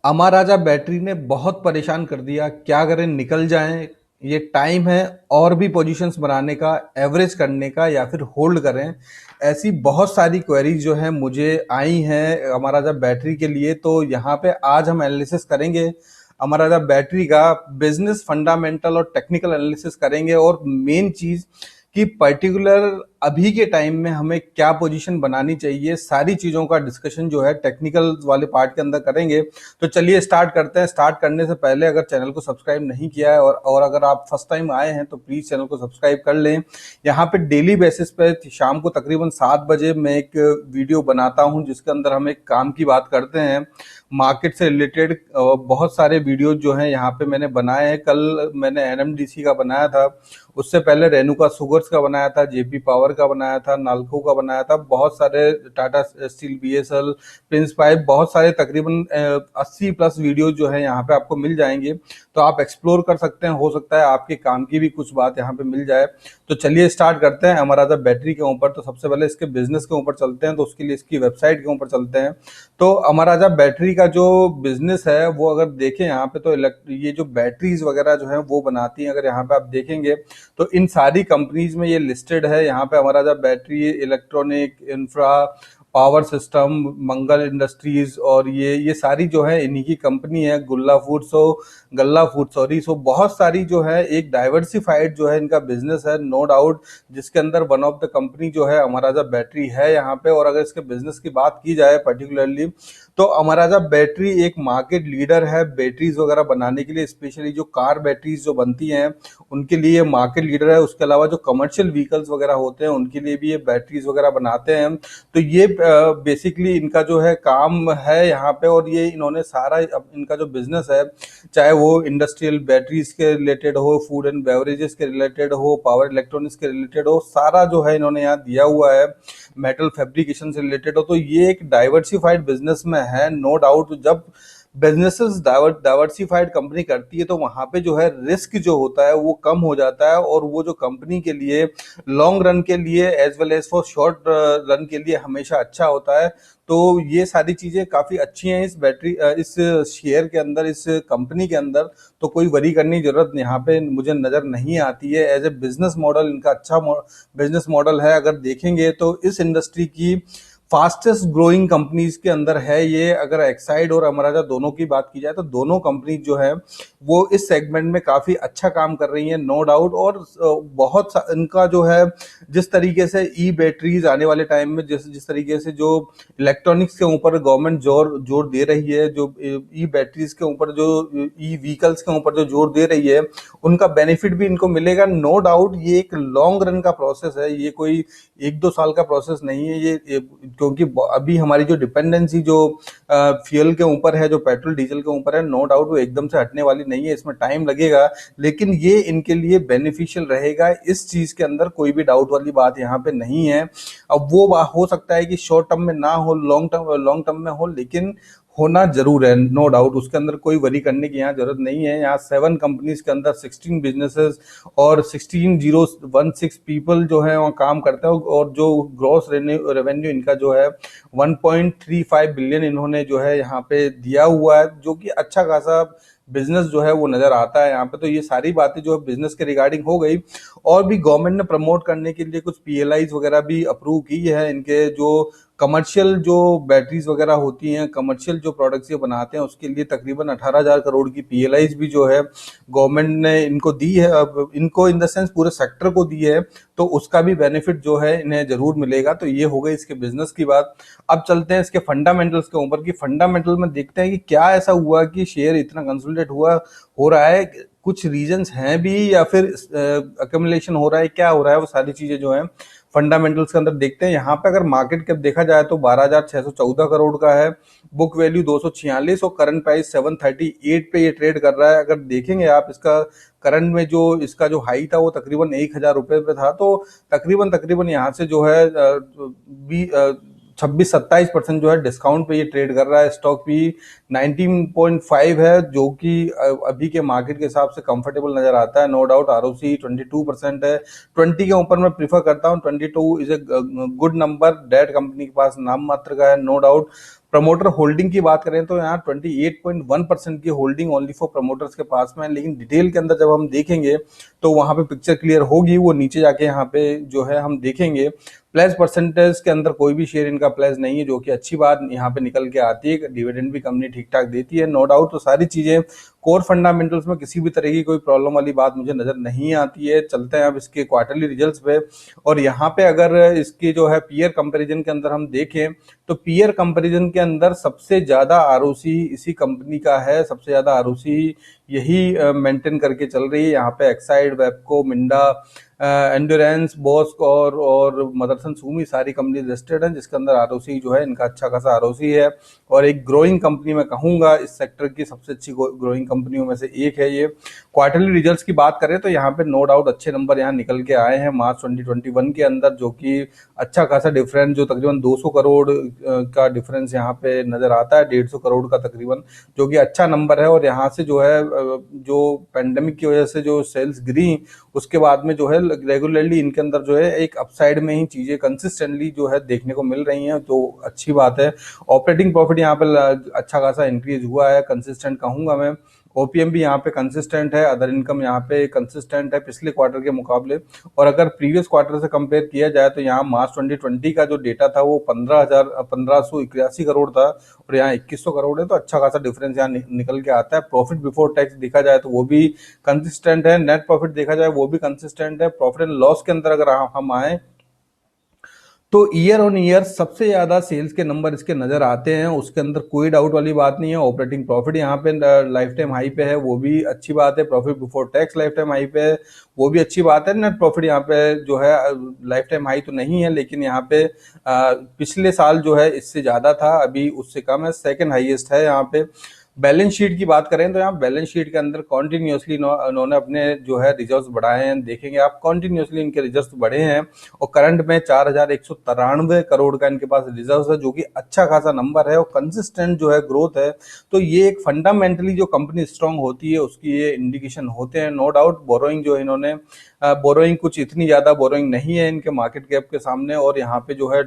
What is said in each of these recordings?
अमर राजा battery ने बहुत परेशान कर दिया। क्या करें, निकल जाएं? ये टाइम है और भी पोजीशंस बनाने का, एवरेज करने का, या फिर होल्ड करें? ऐसी बहुत सारी क्वेरीज जो है मुझे आई हैं अमर राजा बैटरी के लिए। तो यहाँ पे आज हम एनालिसिस करेंगे अमर राजा बैटरी का, बिजनेस फंडामेंटल और टेक्निकल एनालिसिस करेंगे। और मेन चीज कि पर्टिकुलर अभी के टाइम में हमें क्या पोजीशन बनानी चाहिए, सारी चीजों का डिस्कशन जो है टेक्निकल वाले पार्ट के अंदर करेंगे। तो चलिए स्टार्ट करते हैं। स्टार्ट करने से पहले अगर चैनल को सब्सक्राइब नहीं किया है और अगर आप फर्स्ट टाइम आए हैं तो प्लीज चैनल को सब्सक्राइब कर लें। यहाँ पे डेली बेसिस पे शाम को तकरीबन 7 बजे मैं एक वीडियो बनाता हूँ जिसके अंदर हम एक काम की बात करते हैं, मार्केट से रिलेटेड। बहुत सारे वीडियो जो हैं यहाँ पे मैंने बनाए हैं। कल मैंने एनएमडीसी का बनाया था, उससे पहले रेणुका शुगर्स का बनाया था, जेपी पावर का बनाया था, नाल्को का बनाया था, बहुत सारे Tata steel, BSL, Prince pipe, बहुत सारे तकरीबन 80+ वीडियो जो है यहाँ पे आपको मिल जाएंगे। तो आप एक्सप्लोर कर सकते हैं, हो सकता है आपके काम की भी कुछ बात यहाँ पे मिल जाए। तो चलिए स्टार्ट करते हैं अमर राजा बैटरी के ऊपर। तो सबसे पहले इसके बिजनेस के ऊपर चलते हैं, तो उसके लिए इसकी वेबसाइट के ऊपर चलते हैं। तो अमर राजा बैटरी का जो बिजनेस है वो अगर देखें यहाँ पे, तो ये जो बैटरीज वगैरह जो है वो बनाती हैं, अगर यहाँ पे आप देखेंगे तो इन सारी कंपनीज में ये लिस्टेड है। यहाँ पे हमारा जब battery, electronic, infra, power system, Mangal Industries, और ये सारी जो है इन्हीं की कंपनी है। गल्ला फूड सॉरी। सो बहुत सारी जो है एक डाइवर्सिफाइड जो है इनका बिजनेस है, नो डाउट, जिसके अंदर वन ऑफ द कंपनी जो है अमर राजा बैटरी है यहाँ पे। और अगर इसके बिजनेस की बात की जाए पर्टिकुलरली, तो अमर राजा बैटरी एक मार्केट लीडर है बैटरीज वगैरह बनाने के लिए। स्पेशली जो कार बैटरीज जो बनती हैं उनके लिए मार्केट लीडर है। उसके अलावा जो कमर्शियल व्हीकल्स वगैरह होते हैं उनके लिए भी ये बैटरीज वगैरह बनाते हैं। तो ये बेसिकली इनका जो है काम है यहाँ पे। और ये इन्होंने सारा इनका जो बिजनेस है, चाहे वो इंडस्ट्रियल बैटरीज के रिलेटेड हो, फूड एंड बेवरेजेस के रिलेटेड हो, पावर इलेक्ट्रॉनिक्स के रिलेटेड हो, सारा जो है इन्होंने यहाँ दिया हुआ है, मेटल फैब्रिकेशन से रिलेटेड हो। तो ये एक डाइवर्सिफाइड बिजनेस में है, नो डाउट। जब बिजनेसेस डाइवर्सिफाइड कंपनी करती है तो वहां पे जो है रिस्क जो होता है वो कम हो जाता है, और वो जो कंपनी के लिए लॉन्ग रन के लिए as well as for short run के लिए हमेशा अच्छा होता है। तो ये सारी चीजें काफी अच्छी हैं इस शेयर के अंदर, इस कंपनी के अंदर। तो कोई वरी करने की जरूरत यहाँ पे मुझे नजर नहीं आती है। एज ए बिजनेस मॉडल इनका अच्छा बिजनेस मॉडल है। अगर देखेंगे तो इस इंडस्ट्री की फास्टेस्ट ग्रोइंग कंपनीज के अंदर है ये। अगर एक्साइड और अमर राजा दोनों की बात की जाए तो दोनों कंपनी जो है वो इस सेगमेंट में काफी अच्छा काम कर रही हैं, नो डाउट। और इनका जो है जिस तरीके से ई बैटरीज आने वाले टाइम में, जिस तरीके से जो इलेक्ट्रॉनिक्स के ऊपर गवर्नमेंट जोर दे रही है, जो ई बैटरीज के ऊपर, जो ई व्हीकल्स के ऊपर जो जोर दे रही है, उनका बेनिफिट भी इनको मिलेगा, नो डाउट। ये एक लॉन्ग रन का प्रोसेस है, ये कोई 1-2 साल का प्रोसेस नहीं है ये। क्योंकि अभी हमारी जो डिपेंडेंसी जो फ्यूल के ऊपर है, जो पेट्रोल डीजल के ऊपर है, नो डाउट वो एकदम से हटने वाली नहीं है, इसमें टाइम लगेगा। लेकिन ये इनके लिए बेनिफिशियल रहेगा, इस चीज के अंदर कोई भी डाउट वाली बात यहाँ पे नहीं है। अब वो हो सकता है कि शॉर्ट टर्म में ना हो, लॉन्ग टर्म में हो, लेकिन होना जरूर है, नो डाउट। उसके अंदर कोई वरी करने की यहाँ जरूरत नहीं है। यहाँ 7 कंपनीज के अंदर 16 बिजनेसेस और 16,016 पीपल जो है वहाँ काम करते हैं। और जो ग्रॉस रेवेन्यू इनका जो है 1.35 बिलियन इन्होंने जो है यहाँ पे दिया हुआ है, जो कि अच्छा खासा बिजनेस जो है वो नजर आता है यहाँ पे। तो ये सारी बातें जो है बिजनेस के रिगार्डिंग हो गई। और भी गवर्नमेंट ने प्रमोट करने के लिए कुछ पीएलआईज वगैरह भी अप्रूव की है। इनके जो कमर्शियल जो बैटरीज वगैरह होती हैं, कमर्शियल जो प्रोडक्ट्स ये बनाते हैं, उसके लिए तकरीबन 18,000 करोड़ की पीएलआईज भी जो है गवर्नमेंट ने इनको दी है। अब इनको इन द सेंस पूरे सेक्टर को दी है, तो उसका भी बेनिफिट जो है इन्हें जरूर मिलेगा। तो ये हो गई इसके बिजनेस की बात। अब चलते हैं इसके फंडामेंटल्स के ऊपर, कि फंडामेंटल में देखते हैं कि क्या ऐसा हुआ कि शेयर इतना कंसोलिडेट हो रहा है। कुछ रीजंस हैं भी, या फिर अक्यूमुलेशन हो रहा है, क्या हो रहा है, वो सारी चीजें जो है फंडामेंटल्स के अंदर देखते हैं। यहाँ पे अगर मार्केट कैप देखा जाए तो 12,614 करोड़ का है, बुक वैल्यू 246, और करंट प्राइस 738 पे ये ट्रेड कर रहा है। अगर देखेंगे आप इसका करंट में जो इसका जो हाई था वो तकरीबन 1,000 रुपए पे था। तो तकरीबन यहाँ से जो है 26-27% जो है डिस्काउंट पे ये ट्रेड कर रहा है। स्टॉक भी 19.5 है, जो कि अभी के मार्केट के हिसाब से कंफर्टेबल नजर आता है, नो डाउट। आरओसी 22% है। 20 के ऊपर मैं प्रीफर करता हूँ, 22 इज ए गुड नंबर। डेट कंपनी के पास नाम मात्र का है, नो डाउट। प्रमोटर होल्डिंग की बात करें तो यहाँ 28.1% की होल्डिंग ओनली फॉर प्रमोटर्स के पास में है, लेकिन डिटेल के अंदर जब हम देखेंगे तो वहां पे पिक्चर क्लियर होगी। वो नीचे जाके यहाँ पे जो है हम देखेंगे प्लस परसेंटेज के अंदर कोई भी शेयर इनका प्लस नहीं है, जो कि अच्छी बात यहाँ पे निकल के आती है। डिविडेंड भी कंपनी ठीक ठाक देती है, नो डाउट। तो सारी चीजें कोर फंडामेंटल्स में किसी भी तरह की कोई प्रॉब्लम वाली बात मुझे नजर नहीं आती है। चलते हैं अब इसके क्वार्टरली रिजल्ट्स पे, और यहाँ पे अगर इसकी जो है पीयर कंपैरिजन के अंदर हम देखें तो पीयर कंपैरिजन के अंदर सबसे ज्यादा आरओसी इसी कंपनी का है, सबसे ज्यादा आरओसी यही मेंटेन करके चल रही है। यहाँ पे एक्साइड, वेबको, मिंडा, एंड्योरेंस, बॉस्क और मदरसन सूमी सारी कंपनी लिस्टेड हैं, जिसके अंदर आरओसी जो है इनका अच्छा खासा आरओसी है, और एक ग्रोइंग कंपनी मैं कहूंगा इस सेक्टर की सबसे अच्छी ग्रोइंग कंपनियों में से एक है ये। क्वार्टरली रिजल्ट्स की बात करें तो यहाँ पे नो डाउट अच्छे नंबर यहाँ निकल के आए हैं मार्च 2021 के अंदर, जो कि अच्छा खासा डिफरेंस, जो तकरीबन 200 करोड़ का डिफरेंस यहाँ पे नजर आता है, 150 करोड़ का तकरीबन, जो कि अच्छा नंबर है। और यहाँ से जो है जो पेंडेमिक की वजह से जो सेल्स गिरी, उसके बाद में जो है रेगुलरली इनके अंदर जो है एक अपसाइड में ही चीजें कंसिस्टेंटली जो है देखने को मिल रही हैं, तो अच्छी बात है। ऑपरेटिंग प्रॉफिट यहाँ पे अच्छा खासा इंक्रीज हुआ है, कंसिस्टेंट कहूंगा मैं। ओपीएम भी यहाँ पे कंसिस्टेंट है, अदर इनकम यहाँ पे कंसिस्टेंट है पिछले क्वार्टर के मुकाबले। और अगर प्रीवियस क्वार्टर से कंपेयर किया जाए तो यहाँ मार्च 2020 का जो डेटा था वो 15,181 करोड़ था, और यहाँ 2100 करोड़ है, तो अच्छा खासा डिफरेंस यहाँ निकल के आता है। प्रॉफिट बिफोर टैक्स देखा जाए तो वो भी कंसिस्टेंट है, नेट प्रॉफिट देखा जाए वो भी कंसिस्टेंट है। प्रॉफिट एंड लॉस के अंदर अगर हम आए तो ईयर ऑन ईयर सबसे ज्यादा सेल्स के नंबर इसके नजर आते हैं, उसके अंदर कोई डाउट वाली बात नहीं है। ऑपरेटिंग प्रॉफिट यहाँ पे लाइफ टाइम हाई पे है, वो भी अच्छी बात है। Profit before tax life time high पे है, वो भी अच्छी बात है। नेट प्रॉफिट यहाँ पे जो है लाइफ टाइम हाई तो नहीं है, लेकिन यहाँ पे पिछले साल जो है इससे ज्यादा था, अभी उससे कम है, सेकंड हाईएस्ट है यहाँ पे। बैलेंस शीट की बात करें तो यहाँ बैलेंस शीट के अंदर कॉन्टिन्यूसली इन्होंने अपने जो है रिजर्व्स बढ़ाए हैं, देखेंगे आप कॉन्टिन्यूसली इनके रिजर्व्स बढ़े हैं, और करंट में 4,193 करोड़ का इनके पास रिजर्व्स है, जो कि अच्छा खासा नंबर है और कंसिस्टेंट जो है ग्रोथ है। तो ये एक फंडामेंटली जो कंपनी स्ट्रांग होती है उसकी ये इंडिकेशन होते हैं, नो डाउट। बोरोइंग जो है इन्होंने बोरोइंग कुछ इतनी ज्यादा बोरोइंग नहीं है इनके मार्केट कैप के सामने, और यहाँ पे जो है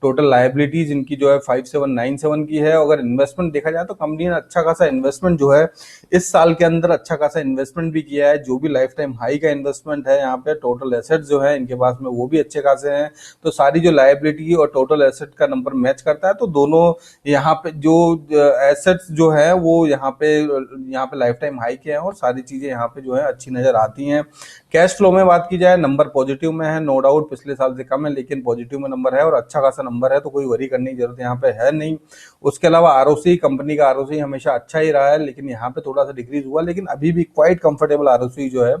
टोटल लायबिलिटीज इनकी जो है 5797 की है। अगर इन्वेस्टमेंट देखा जाए तो कंपनी ने अच्छा खासा इन्वेस्टमेंट जो है इस साल के अंदर अच्छा खासा इन्वेस्टमेंट भी किया है, जो भी लाइफ टाइम हाई का इन्वेस्टमेंट है। यहाँ पे टोटल एसेट्स जो है इनके पास में वो भी अच्छे खासे हैं, तो सारी जो लायबिलिटी और टोटल एसेट का नंबर मैच करता है, तो दोनों यहाँ पे जो एसेट्स जो है वो यहाँ पे लाइफ टाइम हाई के हैं, और सारी चीजें यहाँ पे जो है अच्छी नजर आती हैं। कैश फ्लो में बात की जाए नंबर पॉजिटिव में है, नो डाउट पिछले साल से कम है, लेकिन पॉजिटिव में नंबर है और अच्छा खासा नंबर है, तो कोई वरी करने की जरूरत यहाँ पे है नहीं। उसके अलावा आरओसी, कंपनी का आरओसी हमेशा अच्छा ही रहा है, लेकिन यहाँ पे थोड़ा सा डिक्रीज हुआ, लेकिन अभी भी क्वाइट कंफर्टेबल आरओसी जो है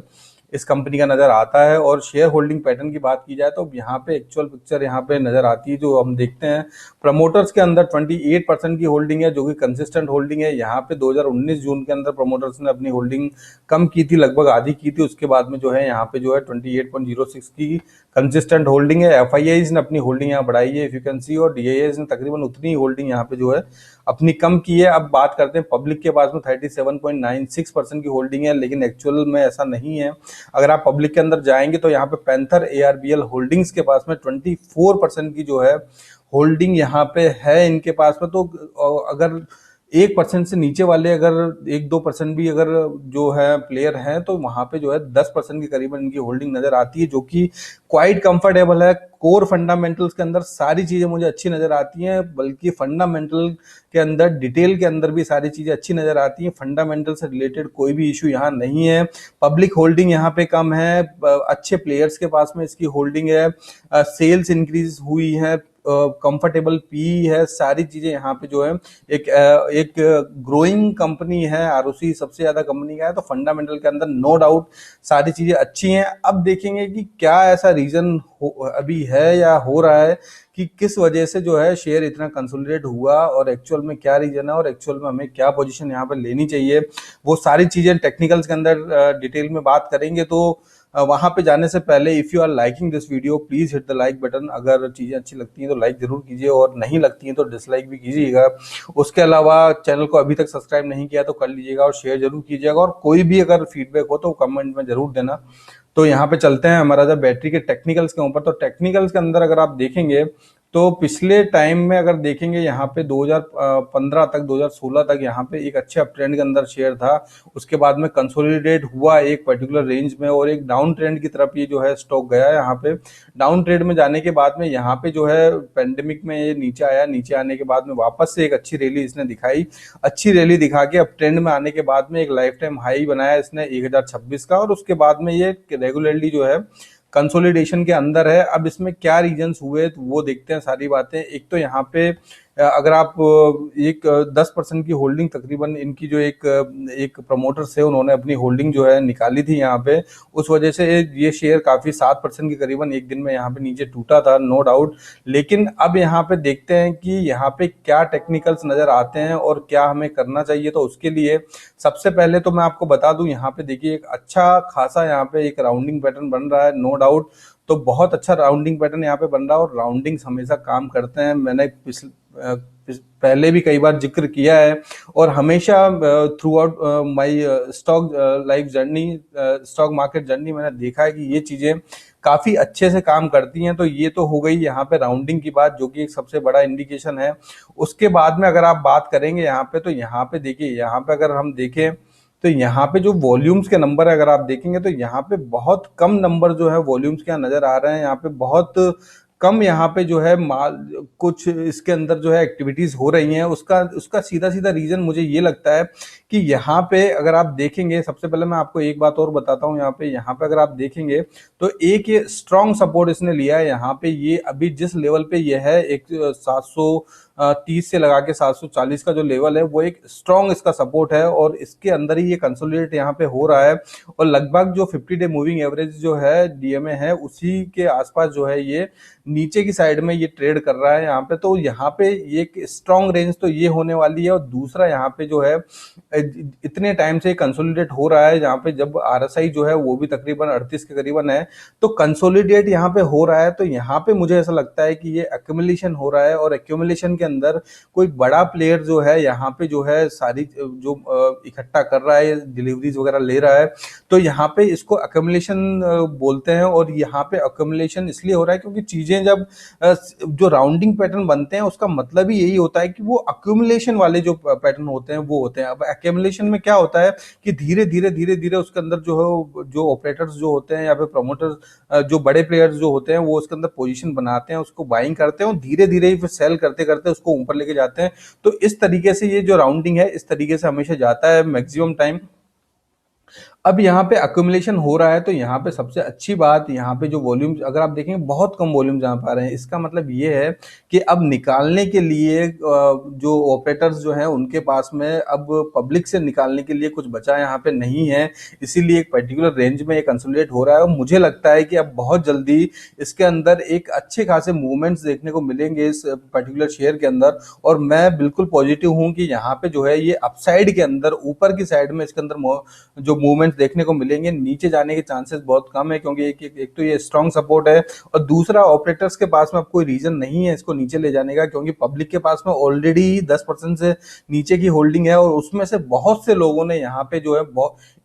इस कंपनी का नजर आता है। और शेयर होल्डिंग पैटर्न की बात की जाए तो यहाँ पे एक्चुअल पिक्चर यहाँ पे नजर आती है, जो हम देखते हैं प्रमोटर्स के अंदर 28% की होल्डिंग है, जो कि कंसिस्टेंट होल्डिंग है। यहाँ पे 2019 जून के अंदर प्रमोटर्स ने अपनी होल्डिंग कम की थी, लगभग आधी की थी, उसके बाद में जो है यहाँ पे जो है 28.06 की कंसिस्टेंट होल्डिंग है। एफआईआईज ने अपनी होल्डिंग यहाँ बढ़ाई है, इफ यू कैन सी, और डीआईआईज ने तकरीबन उतनी होल्डिंग यहाँ पे जो है अपनी कम की है। अब बात करते हैं पब्लिक के पास में 37.96% की होल्डिंग है, लेकिन एक्चुअल में ऐसा नहीं है। अगर आप पब्लिक के अंदर जाएंगे तो यहाँ पे पैंथर एआरबीएल होल्डिंग्स के पास में 24% की जो है होल्डिंग यहाँ पे है इनके पास में। तो अगर 1% से नीचे वाले अगर 1-2% भी अगर जो है प्लेयर हैं, तो वहां पे जो है 10% के करीबन इनकी होल्डिंग नजर आती है, जो कि क्वाइट कंफर्टेबल है। कोर फंडामेंटल्स के अंदर सारी चीजें मुझे अच्छी नजर आती हैं, बल्कि फंडामेंटल के अंदर डिटेल के अंदर भी सारी चीजें अच्छी नजर आती हैं। फंडामेंटल से रिलेटेड कोई भी इशू यहाँ नहीं है। पब्लिक होल्डिंग यहाँ पे कम है, अच्छे प्लेयर्स के पास में इसकी होल्डिंग है, सेल्स इंक्रीज हुई है, कंफर्टेबल पी है, सारी चीजें यहाँ पे जो है एक ग्रोइंग कंपनी है, आरओसी सबसे ज्यादा कंपनी का है, तो फंडामेंटल के अंदर नो डाउट सारी चीजें अच्छी हैं। अब देखेंगे कि क्या ऐसा रीजन अभी है या हो रहा है कि किस वजह से जो है शेयर इतना कंसोलिडेट हुआ, और एक्चुअल में क्या रीजन है, और एक्चुअल में हमें क्या पोजीशन यहाँ पर लेनी चाहिए, वो सारी चीजें टेक्निकल्स के अंदर डिटेल में बात करेंगे। तो वहां पे जाने से पहले if you are liking this video please hit the like button. अगर चीजें अच्छी लगती हैं तो लाइक जरूर कीजिए, और नहीं लगती हैं तो डिसलाइक भी कीजिएगा। उसके अलावा चैनल को अभी तक सब्सक्राइब नहीं किया तो कर लीजिएगा, और शेयर जरूर कीजिएगा, और कोई भी अगर फीडबैक हो तो कमेंट में जरूर देना। तो यहाँ पे चलते हैं हमारा जब बैटरी के टेक्निकल्स के ऊपर। तो टेक्निकल्स के अंदर अगर आप देखेंगे तो पिछले टाइम में अगर देखेंगे यहाँ पे 2015 तक 2016 तक यहाँ पे एक अच्छे अप ट्रेंड के अंदर शेयर था। उसके बाद में कंसोलिडेट हुआ एक पर्टिकुलर रेंज में और एक डाउन ट्रेंड की तरफ ये जो है स्टॉक गया। यहाँ पे डाउन ट्रेंड में जाने के बाद में यहाँ पे जो है पेंडेमिक में ये नीचे आया। नीचे आने के बाद में वापस से एक अच्छी रैली इसने दिखाई। अच्छी रैली दिखा के अब ट्रेंड में आने के बाद में एक लाइफ टाइम हाई बनाया इसने 1026 का, और उसके बाद में ये रेगुलरली जो है कंसोलिडेशन के अंदर है। अब इसमें क्या रीजंस हुए तो वो देखते हैं सारी बातें। एक तो यहाँ पे अगर आप एक 10% की होल्डिंग तकरीबन इनकी जो एक प्रमोटर से उन्होंने अपनी होल्डिंग जो है निकाली थी यहाँ पे, उस वजह से ये शेयर काफी 7% के करीबन एक दिन में यहाँ पे नीचे टूटा था, नो डाउट। लेकिन अब यहाँ पे देखते हैं कि यहाँ पे क्या टेक्निकल्स नजर आते हैं और क्या हमें करना चाहिए। तो उसके लिए सबसे पहले तो मैं आपको बता दूं, यहाँ पे देखिए एक अच्छा खासा यहाँ पे एक राउंडिंग पैटर्न बन रहा है, नो डाउट। तो बहुत अच्छा राउंडिंग पैटर्न यहाँ पे बन रहा है और राउंडिंग्स हमेशा काम करते हैं। मैंने पहले भी कई बार जिक्र किया है और हमेशा through out my stock life journey, stock market journey, मैंने देखा है कि ये चीजें काफी अच्छे से काम करती हैं। तो ये तो हो गई यहाँ पे राउंडिंग की बात, जो कि एक सबसे बड़ा इंडिकेशन है। उसके बाद में अगर आप बात करेंगे यहाँ पे, तो यहाँ पे देखिए, यहाँ पे अगर हम देखें तो यहाँ पे जो वॉल्यूम्स के नंबर है अगर आप देखेंगे तो यहाँ पे बहुत कम नंबर जो है वॉल्यूम्स के यहाँ नजर आ रहे हैं। यहाँ पे बहुत कम यहाँ पे जो है माल कुछ इसके अंदर जो है एक्टिविटीज हो रही हैं। उसका उसका सीधा सीधा रीजन मुझे ये लगता है कि यहाँ पे अगर आप देखेंगे, सबसे पहले मैं आपको एक बात और बताता हूँ। यहाँ पे अगर आप देखेंगे तो एक ये स्ट्रॉन्ग सपोर्ट इसने लिया है। यहाँ पे ये अभी जिस लेवल पे ये है, एक 730 से लगा के 740 का जो लेवल है, वो एक स्ट्रॉन्ग इसका सपोर्ट है और इसके अंदर ही ये कंसोलिडेट यहाँ पे हो रहा है। और लगभग जो 50 डे मूविंग एवरेज जो है डीएमए है, उसी के आसपास जो है ये नीचे की साइड में ये ट्रेड कर रहा है यहाँ पे। तो यहाँ पे एक स्ट्रॉन्ग रेंज तो ये होने वाली है। और दूसरा यहाँ पे जो है इतने टाइम से कंसोलिडेट हो रहा है, जहाँ पे जब आरएसआई जो है वो भी तकरीबन 38 के करीबन है, तो कंसोलिडेट यहाँ पे हो रहा है। तो यहाँ पे मुझे ऐसा लगता है कि ये एक्यूमुलेशन हो रहा है और एक्यूमुलेशन के अंदर कोई बड़ा प्लेयर जो है यहाँ पे जो है सारी जो इकट्ठा कर रहा है, डिलीवरीज वगैरह ले रहा है, तो यहाँ पे इसको एक्यूमुलेशन बोलते हैं। और यहाँ पे एक्यूमुलेशन इसलिए हो रहा है क्योंकि चीजें जब जो राउंडिंग पैटर्न बनते हैं उसका मतलब ही यही होता है कि वो एक्यूमुलेशन वाले जो पैटर्न होते हैं वो होते हैं। अब एक्यूमुलेशन में क्या होता है कि धीरे धीरे धीरे धीरे उसके अंदर जो है जो ऑपरेटर्स जो होते हैं या फिर प्रमोटर्स जो बड़े प्लेयर्स जो होते हैं वो उसके अंदर पोजीशन बनाते हैं, उसको बाइंग करते हैं और धीरे धीरे ही फिर सेल करते करते उसको ऊपर लेके जाते हैं। तो इस तरीके से ये जो राउंडिंग है इस तरीके से हमेशा जाता है मैक्सिमम टाइम। अब यहाँ पे अक्यूमुलेशन हो रहा है, तो यहाँ पे सबसे अच्छी बात, यहाँ पे जो वॉल्यूम अगर आप देखेंगे बहुत कम वॉल्यूम जहाँ पा रहे हैं, इसका मतलब ये है कि अब निकालने के लिए जो ऑपरेटर्स जो हैं उनके पास में अब पब्लिक से निकालने के लिए कुछ बचा यहाँ पे नहीं है। इसीलिए एक पर्टिकुलर रेंज में ये कंसोलिडेट हो रहा है और मुझे लगता है कि अब बहुत जल्दी इसके अंदर एक अच्छे खासे मूवमेंट्स देखने को मिलेंगे इस पर्टिकुलर शेयर के अंदर। और मैं बिल्कुल पॉजिटिव हूँ कि यहाँ पे जो है ये अपसाइड के अंदर ऊपर की साइड में इसके अंदर जो मूवमेंट देखने को मिलेंगे। नीचे जाने के चांसेस बहुत कम है क्योंकि एक तो ये स्ट्रॉन्ग सपोर्ट है और दूसरा ऑपरेटर्स के पास में अब कोई रीजन नहीं है इसको नीचे ले जाने का, क्योंकि पब्लिक के पास में ऑलरेडी 10% से नीचे की होल्डिंग है और उसमें से बहुत से लोगों ने यहाँ पे जो है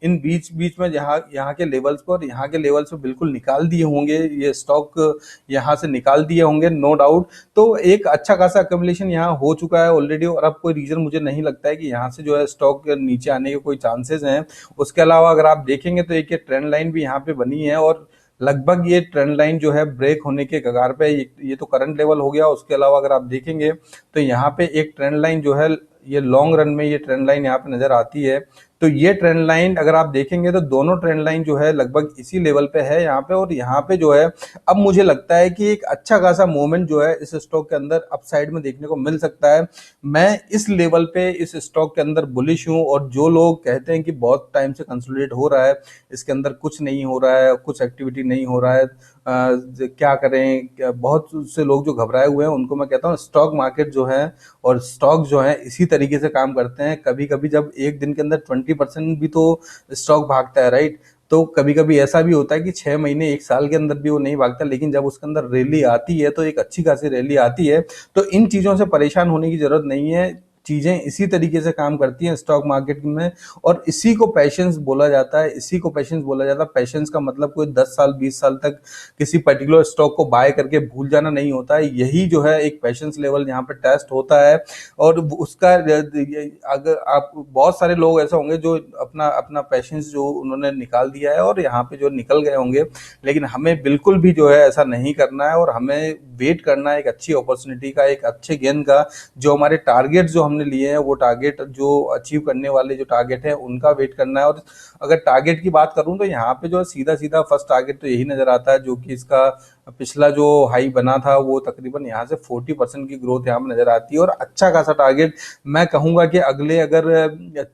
इन बीच बीच में यहाँ के लेवल्स पर, यहाँ के लेवल्स पे बिल्कुल निकाल दिए होंगे, ये स्टॉक यहाँ से निकाल दिए होंगे, नो डाउट। तो एक अच्छा खासा अक्यूमुलेशन यहाँ हो चुका है ऑलरेडी और अब कोई रीजन मुझे नहीं लगता है कि यहाँ से जो है स्टॉक नीचे आने के कोई चांसेस हैं। उसके अलावा अगर आप देखेंगे तो एक ये ट्रेंड लाइन भी यहाँ पे बनी है और लगभग ये ट्रेंड लाइन जो है ब्रेक होने के कगार पे, ये तो करंट लेवल हो गया। उसके अलावा अगर आप देखेंगे तो यहाँ पे एक ट्रेंड लाइन जो है, ये लॉन्ग रन में ये ट्रेंड लाइन यहाँ पे नजर आती है। तो ये ट्रेंड लाइन अगर आप देखेंगे तो दोनों ट्रेंड लाइन जो है लगभग इसी लेवल पे है यहाँ पे। और यहाँ पे जो है अब मुझे लगता है कि एक अच्छा खासा मूवमेंट जो है इस स्टॉक के अंदर अपसाइड में देखने को मिल सकता है। मैं इस लेवल पे इस स्टॉक के अंदर बुलिश हूँ और जो लोग कहते हैं कि बहुत टाइम से कंसोलिडेट हो रहा है, इसके अंदर कुछ नहीं हो रहा है, कुछ एक्टिविटी नहीं हो रहा है, क्या करें, बहुत से लोग जो घबराए हुए हैं उनको मैं कहता हूँ स्टॉक मार्केट जो है और स्टॉक जो है इसी तरीके से काम करते हैं। कभी कभी जब एक दिन के अंदर 20% भी तो स्टॉक भागता है, राइट। तो कभी कभी ऐसा भी होता है कि 6 महीने 1 साल के अंदर भी वो नहीं भागता, लेकिन जब उसके अंदर रैली आती है तो एक अच्छी खासी रैली आती है। तो इन चीजों से परेशान होने की जरूरत नहीं है। चीजें इसी तरीके से काम करती हैं स्टॉक मार्केट में, और इसी को पेशेंस बोला जाता है, इसी को पेशेंस बोला जाता है। पेशेंस का मतलब कोई 10 साल 20 साल तक किसी पर्टिकुलर स्टॉक को बाय करके भूल जाना नहीं होता है। यही जो है एक पेशेंस लेवल यहाँ पे टेस्ट होता है। और उसका अगर आप, बहुत सारे लोग ऐसे होंगे जो अपना अपना पेशेंस जो उन्होंने निकाल दिया है और यहाँ पे जो निकल गए होंगे, लेकिन हमें बिल्कुल भी जो है ऐसा नहीं करना है, और हमें वेट करना है एक अच्छी अपॉर्चुनिटी का, एक अच्छे गेन का। जो हमारे टारगेट जो हमने लिए हैं, वो टारगेट जो अचीव करने वाले जो टारगेट है उनका वेट करना है। और अगर टारगेट की बात करूं तो यहाँ पे जो सीधा सीधा फर्स्ट टारगेट तो यही नजर आता है, जो कि इसका पिछला जो हाई बना था वो तकरीबन यहाँ से 40% की ग्रोथ यहाँ पे नजर आती है। और अच्छा खासा टारगेट मैं कहूंगा कि अगले अगर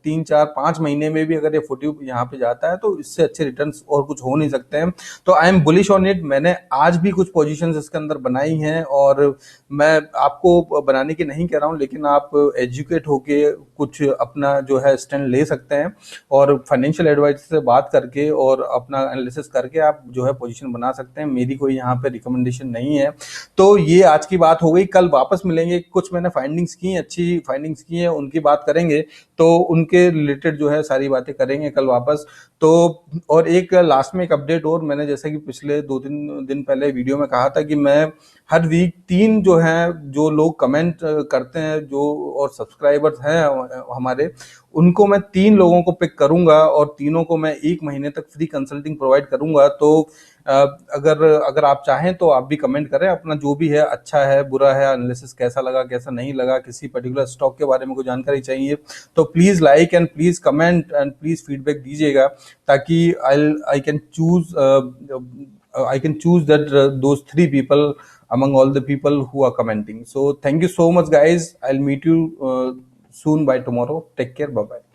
3 4 5 महीने में भी अगर ये 40 यहाँ पे जाता है तो इससे अच्छे रिटर्न्स और कुछ हो नहीं सकते हैं। तो I am bullish on it. मैंने आज भी कुछ पोजीशंस इसके अंदर बनाई हैं, और मैं आपको बनाने की नहीं कह रहा हूं, लेकिन आप एजुकेट होके कुछ अपना जो है स्टैंड ले सकते हैं, और फाइनेंशियल एडवाइजर से बात करके और अपना एनालिसिस करके आप जो है पोजीशन बना सकते हैं। मेरी कोई यहाँ पे रिकमेंडेशन नहीं है। तो ये आज की बात हो गई, कल वापस मिलेंगे। कुछ मैंने फाइंडिंग्स की, अच्छी फाइंडिंग्स की हैं, उनकी बात करेंगे, तो उनके रिलेटेड जो है सारी बातें करेंगे कल वापस। तो और एक लास्ट में एक अपडेट, और मैंने जैसे कि पिछले 2 3 दिन पहले वीडियो में कहा था कि मैं हर वीक 3 जो हैं, जो लोग कमेंट करते हैं जो और सब्सक्राइबर्स हैं हमारे, उनको मैं 3 लोगों को पिक करूंगा और तीनों को मैं 1 महीने तक फ्री कंसल्टिंग प्रोवाइड करूंगा। तो अगर अगर आप चाहें तो आप भी कमेंट करें अपना जो भी है, अच्छा है बुरा है, एनालिसिस कैसा लगा कैसा नहीं लगा, किसी पर्टिकुलर स्टॉक के बारे में कोई जानकारी चाहिए तो please like and please comment and please feedback दीजिएगा, ताकि I can choose that those 3 people among all the people who are commenting. So thank you so much, guys. I'll meet you soon by tomorrow. Take care. Bye bye.